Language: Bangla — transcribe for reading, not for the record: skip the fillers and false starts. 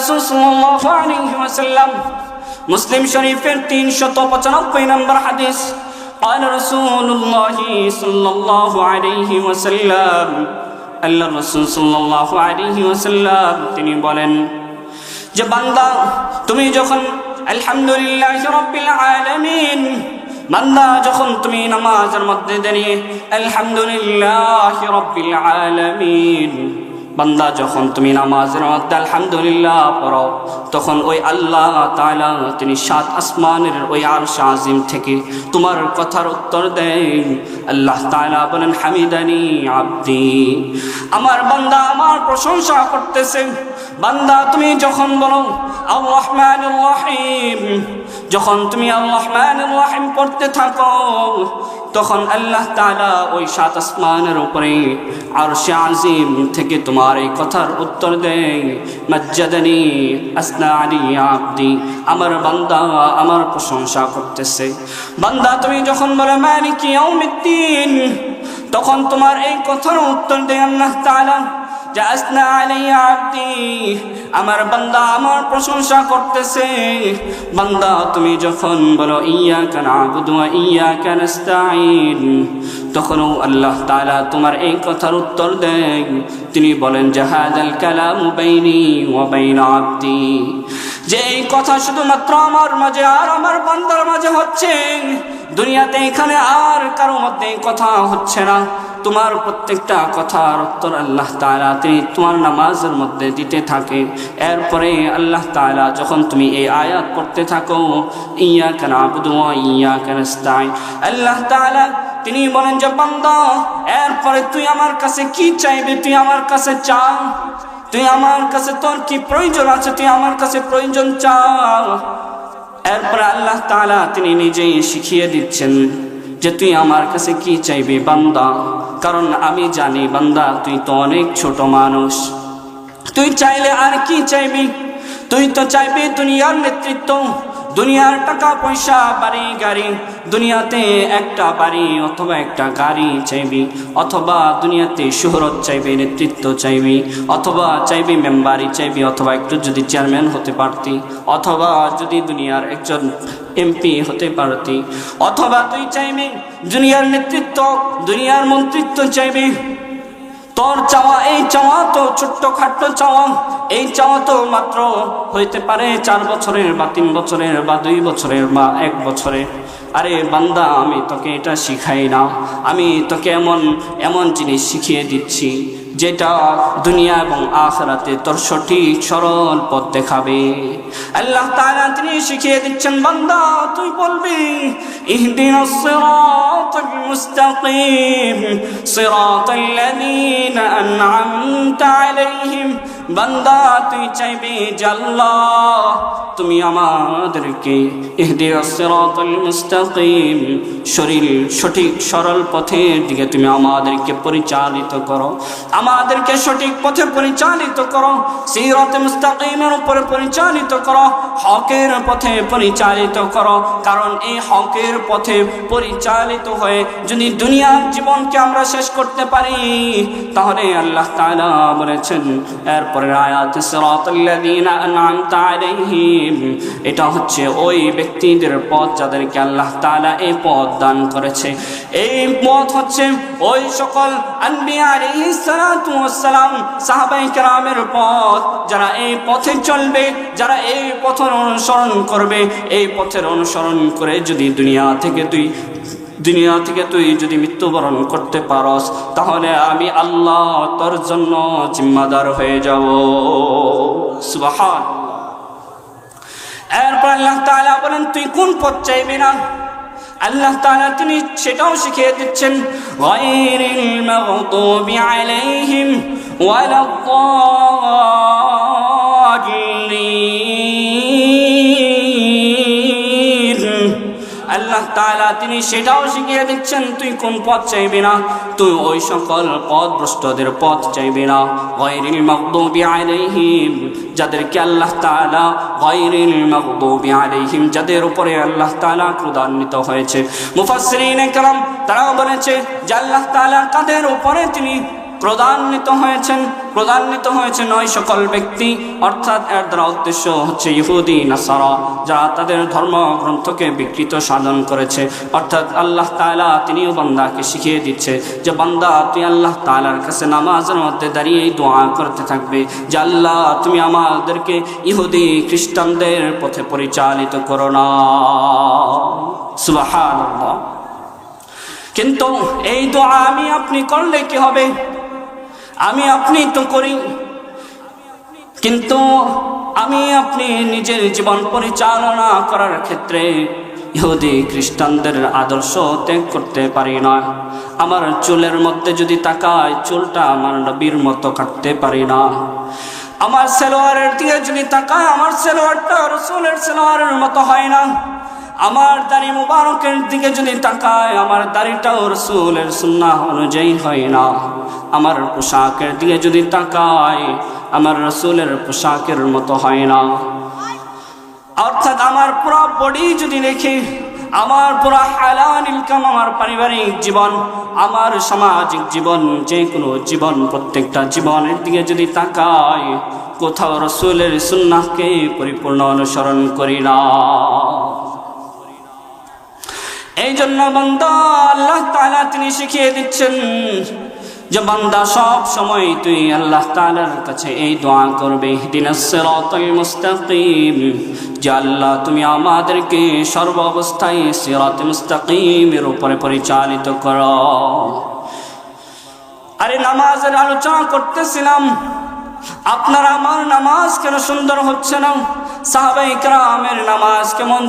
রাসূল সাল্লাল্লাহু আলাইহি ওয়াসাল্লাম মুসলিম শরীফের 395 নম্বর হাদিস قال رسول الله صلى الله عليه وسلم আল্লাহ রাসূল সাল্লাল্লাহু আলাইহি ওয়াসাল্লাম তিনি বলেন যে বান্দা তুমি যখন আলহামদুলিল্লাহি রাব্বিল আলামিন বান্দা যখন তুমি নামাজের মধ্যে দাঁড়িয়ে আলহামদুলিল্লাহি রাব্বিল আলামিন বান্দা যখন তুমি নামাজের মধ্যে আলহামদুলিল্লাহ পড়ো তখন ওই আল্লাহ তাআলা তিনি সাত আসমানের ওই আরশ আজিম থেকে তোমার কথার উত্তর দেন। আল্লাহ তাআলা বলেন হামিদানি আব্দি, আমার বান্দা আমার প্রশংসা করতেছে। বান্দা তুমি যখন বলো আর রহমানুর রহিম, যখন তুমি আর রহমানুর রহিম পড়তে থাকো তখন আল্লাহ তাআলা ওই সাত আসমানের উপরে আরশে আজিম থেকে তোমার এই কথার উত্তর দেয় মাজ্জাদানি আসনা আলি আব্দি, আমার বান্দা আমার প্রশংসা করতেছে। বান্দা তুমি যখন বলো মালিকি ইয়াউমিদ্দিন তখন তোমার এই কথার উত্তর দেয় আল্লাহ তাআলা যে আসনা আলি আব্দি, আমার বান্দা আমার প্রশংসা করতেছে। বান্দা তুমি যখন বলো ইয়াকা না'বুদু ওয়া ইয়াকা নাস্তাঈন তখনও আল্লাহ তাআলা তোমার এই কথার উত্তর দেন। তিনি বলেন জাহাদাল কালামু বাইনি ওয়া বাইনা আব্দি, যে এই কথা শুধুমাত্র আমার মাঝে আর আমার বান্দার মাঝে হচ্ছে, দুনিয়াতে এখানে আর কারো মধ্যে কথা হচ্ছে না। তোমার প্রত্যেকটা কথার উত্তর আল্লাহ তাআলা তিনি তোমার নামাজের মধ্যে দিতে থাকে। এরপরে আল্লাহ তাআলা যখন তুমি এই আয়াত পড়তে থাকো ইয়াকা না'বুদু ওয়া ইয়াকা নাস্তাঈন, আল্লাহ তাআলা তিনি বলেন যে বান্দা এরপরে তুই আমার কাছে কি চাইবে, তুই আমার কাছে চা, তুই আমার কাছে তোর কি প্রয়োজন আছে তুই আমার কাছে প্রয়োজন চা। এরপরে আল্লাহ তাআলা তিনি নিজেই শিখিয়ে দিচ্ছেন যে তুই আমার কাছে কি চাইবি বান্দা, কারণ আমি জানি বান্দা তুই তো অনেক ছোট মানুষ, তুই চাইলে আর কি চাইবি? তুই তো চাইবি দুনিয়ার নেতৃত্ব, দুনিয়ার টাকা পয়সা বাড়ি গাড়ি, দুনিয়াতে একটা বাড়ি অথবা একটা গাড়ি চাইবি, অথবা দুনিয়াতে শোহরত চাইবি, নেতৃত্ব চাইবি, অথবা চাইবি মেম্বারি চাইবি, অথবা একটু যদি চেয়ারম্যান হতে পারতি, অথবা যদি দুনিয়ার একজন এমপি হতে পারতি, অথবা তুই চাইবি দুনিয়ার নেতৃত্ব দুনিয়ার মন্ত্রিত্ব চাইবি। তোর চাওয়া এই চাওয়া তো ছোট্ট খাট্ট চাওয়া, এই চাওয়া তো মাত্র হইতে পারে 4 বছরের বা 3 বছরের বা 2 বছরের বা 1 বছরের। আরে বান্দা আমি তোকে এটা শিখাই না, আমি তোকে এমন জিনিস শিখিয়ে দিচ্ছি যেটা দুনিয়া এবং আখিরাতে তোর সঠিক সরল পথ দেখাবে। আল্লাহ তাআলা তিনি শিখিয়ে দিচ্ছেন বান্দা তুই বলবি ইহদিনাস সিরাতাল মুস্তাকিম সিরাতাল লাযীনা আন'আমতা আলাইহিম, বান্দা তুই চাইবি যে আল্লাহ তুমি আমাদেরকে ইহদিনাস সিরাতাল মুস্তাকিম সঠিক সরল পথের দিকে তুমি আমাদেরকে পরিচালিত করো, আমাদেরকে সঠিক পথে পরিচালিত করো, সিরাতে মুস্তাকিমের উপরে পরিচালিত করো, হকের পথে পরিচালিত করো। কারণ এই হকের পথে পরিচালিত হয়ে যদি দুনিয়ার জীবনকে আমরা শেষ করতে পারি তাহলে আল্লাহ তাআলা বলেছেন এরপরের আয়াতে সিরাতাল লাযীনা আন'আমতা আলাইহিম, এটা হচ্ছে ওই ব্যক্তিদের পথ যাদেরকে আল্লাহ তাআলা এই পথ দান করেছে। এই পথ হচ্ছে ওই সকল আম্বিয়া আলাইহিস সালাতু ওয়াস সালাম সাহাবায়ে কেরামের পথ, যারা এই পথে চলবে, যারা এই পথের অনুসরণ করবে, এই পথের অনুসরণ করে যদি দুনিয়া থেকে তুই যদি মৃত্যুবরণ করতে পারস তাহলে আমি আল্লাহ তোর জন্য জিম্মাদার হয়ে যাব। সুবহানাল্লাহ। এরপর আল্লাহ তাআলা বলেন তুই কোন পথ চাইবি না, আল্লাহ তাআলা তিনি সেটাও শিখিয়ে দিচ্ছেন গায়রিল মাগদুবি আলাইহিম ওয়ালাদ-দাল্লিন, আল্লাহ তাআলা তিনি সেটাও শিখিয়ে দিচ্ছেন তুই কোন পথ চাইবি না, তুই ওই সকল পথভ্রষ্টদের পথ চাইবি না। গায়রিল মাগদুবি আলাইহিম, যাদেরকে আল্লাহ তাআলা গায়রিল মাগদুবি আলাইহিম যাদের উপরে আল্লাহ তাআলা ক্রোধান্বিত হয়েছে। মুফাসসিরিনে কেরাম তারা বলেছে যে আল্লাহ তাআলা কাদের উপরে তিনি ক্রোধান্বিত হয়েছে নয় সকল ব্যক্তি, অর্থাৎ এর দ্বারা উদ্দেশ্য হচ্ছে ইহুদি নাসারা, যারা তাদের ধর্মগ্রন্থকে বিকৃত সাধন করেছে। অর্থাৎ আল্লাহ তাআলা তিনিও বান্দাকে শিখিয়ে দিচ্ছে যে বান্দা তুই আল্লাহ তাআলার কাছে নামাজের মধ্যে দাঁড়িয়ে দোয়া করতে থাকবে যে আল্লাহ তুমি আমাদেরকে ইহুদি খ্রিস্টানদের পথে পরিচালিত করো না। সুবহানাল্লাহ। কিন্তু এই দোয়া আমি আপনি করলে কি হবে? আমি আপনি তো করি, কিন্তু আমি আপনি নিজের জীবন পরিচালনা করার ক্ষেত্রে ইহুদি খ্রিস্টানদের আদর্শ ত্যাগ করতে পারি না। আমার চুলের মধ্যে যদি তাকায়, চুলটা আমার নবীর মতো কাটতে পারি না। আমার সালোয়ারের দিকে যদি তাকায়, আমার সালোয়ারটা রাসূলের সালোয়ারের মতো হয় না। আমার দাড়ি মুবারকের দিকে যদি তাকায়, আমার দাড়িটাও রাসূলের সুন্নাহ অনুযায়ী হয় না। আমার পোশাকের দিকে যদি তাকায়, আমার রাসূলের পোশাকের মতো হয় না। অর্থাৎ আমার পুরো বডি যদি দেখি, আমার পুরো হালাল ইনকাম, আমার পারিবারিক জীবন, আমার সামাজিক জীবন, যে কোনো জীবন, প্রত্যেকটা জীবনের দিকে যদি তাকায়, কোথাও রাসূলের সুন্নাহকে পরিপূর্ণ অনুসরণ করি না। এই জন্য বান্দা আল্লাহ তাআলা তিনি শিখিয়ে দিচ্ছেন যে বান্দা সব সময় তুই আল্লাহ তাআলার কাছে এই দোয়া করবে, ইহদিনাস সিরাতাল মুস্তাকিম, যে আল্লাহ তুমি আমাদেরকে সর্ব অবস্থায় সিরাতে মুস্তাকিমের উপরে পরিচালিত করো। আরে নামাজের আলোচনা করতেছিলাম, আপনার আমার নামাজ কেন সুন্দর হচ্ছে না? সাহাবায়ে কেরামের নামাজ কেমন